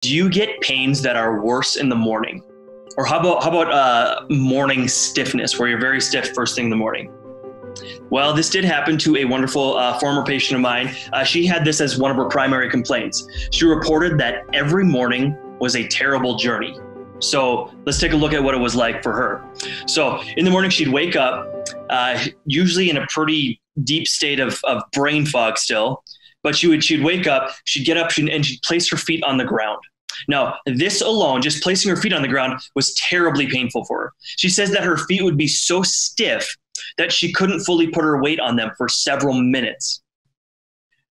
Do you get pains that are worse in the morning? Or how about morning stiffness, where you're very stiff first thing in the morning? Well, this did happen to a wonderful former patient of mine. She had this as one of her primary complaints. She reported that every morning was a terrible journey. So let's take a look at what it was like for her. So in the morning, she'd wake up, usually in a pretty deep state of brain fog still, but she'd wake up, she'd get up, and she'd place her feet on the ground. Now, this alone, just placing her feet on the ground, was terribly painful for her. She says that her feet would be so stiff that she couldn't fully put her weight on them for several minutes.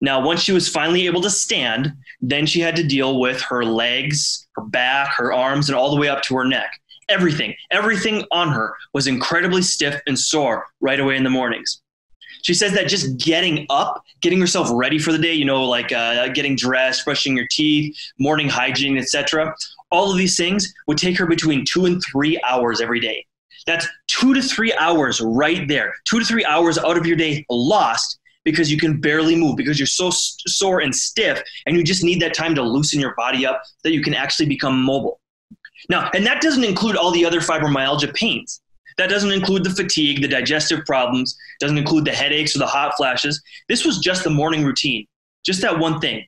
Now, once she was finally able to stand, then she had to deal with her legs, her back, her arms, and all the way up to her neck. Everything on her was incredibly stiff and sore right away in the mornings. She says that just getting up, getting herself ready for the day, like getting dressed, brushing your teeth, morning hygiene, etc., all of these things would take her between 2 and 3 hours every day. That's 2 to 3 hours right there. 2 to 3 hours out of your day lost because you can barely move, because you're so sore and stiff, and you just need that time to loosen your body up that you can actually become mobile. Now, and that doesn't include all the other fibromyalgia pains. That doesn't include the fatigue, the digestive problems, doesn't include the headaches or the hot flashes. This was just the morning routine, just that one thing.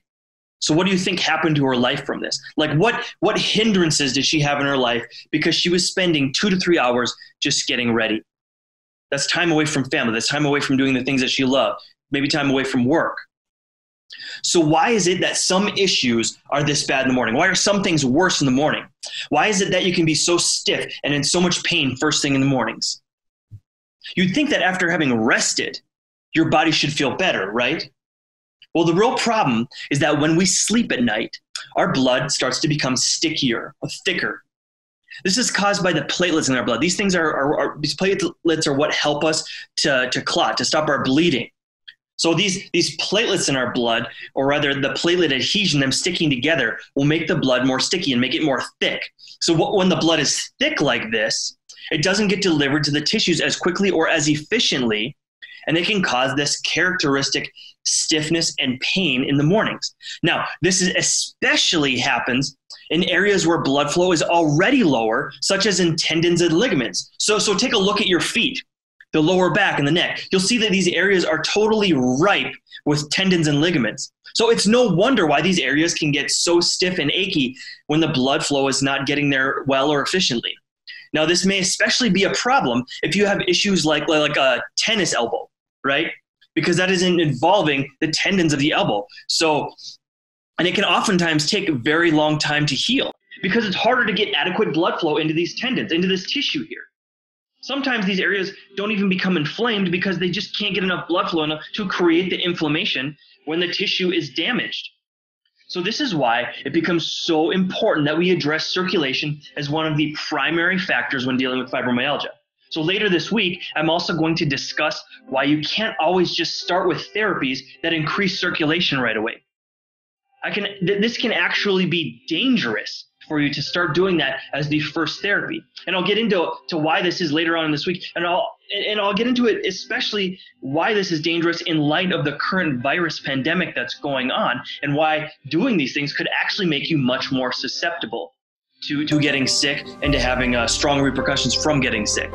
So what do you think happened to her life from this? Like what hindrances did she have in her life because she was spending 2 to 3 hours just getting ready? That's time away from family. That's time away from doing the things that she loved. Maybe time away from work. So why is it that some issues are this bad in the morning? Why are some things worse in the morning? Why is it that you can be so stiff and in so much pain first thing in the mornings? You'd think that after having rested, your body should feel better, right? Well, the real problem is that when we sleep at night, our blood starts to become stickier or thicker. This is caused by the platelets in our blood. These things these platelets are what help us to clot, to stop our bleeding. So these platelets in our blood, or rather the platelet adhesion, them sticking together, will make the blood more sticky and make it more thick. So when the blood is thick like this, it doesn't get delivered to the tissues as quickly or as efficiently, and it can cause this characteristic stiffness and pain in the mornings. Now, this especially happens in areas where blood flow is already lower, such as in tendons and ligaments. So take a look at your feet, the lower back and the neck. You'll see that these areas are totally ripe with tendons and ligaments. So it's no wonder why these areas can get so stiff and achy when the blood flow is not getting there well or efficiently. Now, this may especially be a problem if you have issues like a tennis elbow, right? Because that is involving the tendons of the elbow. And it can oftentimes take a very long time to heal because it's harder to get adequate blood flow into these tendons, into this tissue here. Sometimes these areas don't even become inflamed because they just can't get enough blood flow enough to create the inflammation when the tissue is damaged. So this is why it becomes so important that we address circulation as one of the primary factors when dealing with fibromyalgia. So later this week, I'm also going to discuss why you can't always just start with therapies that increase circulation right away. This can actually be dangerous for you to start doing that as the first therapy. And I'll get into why this is later on in this week. And I'll get into it, especially why this is dangerous in light of the current virus pandemic that's going on, and why doing these things could actually make you much more susceptible to getting sick and to having strong repercussions from getting sick.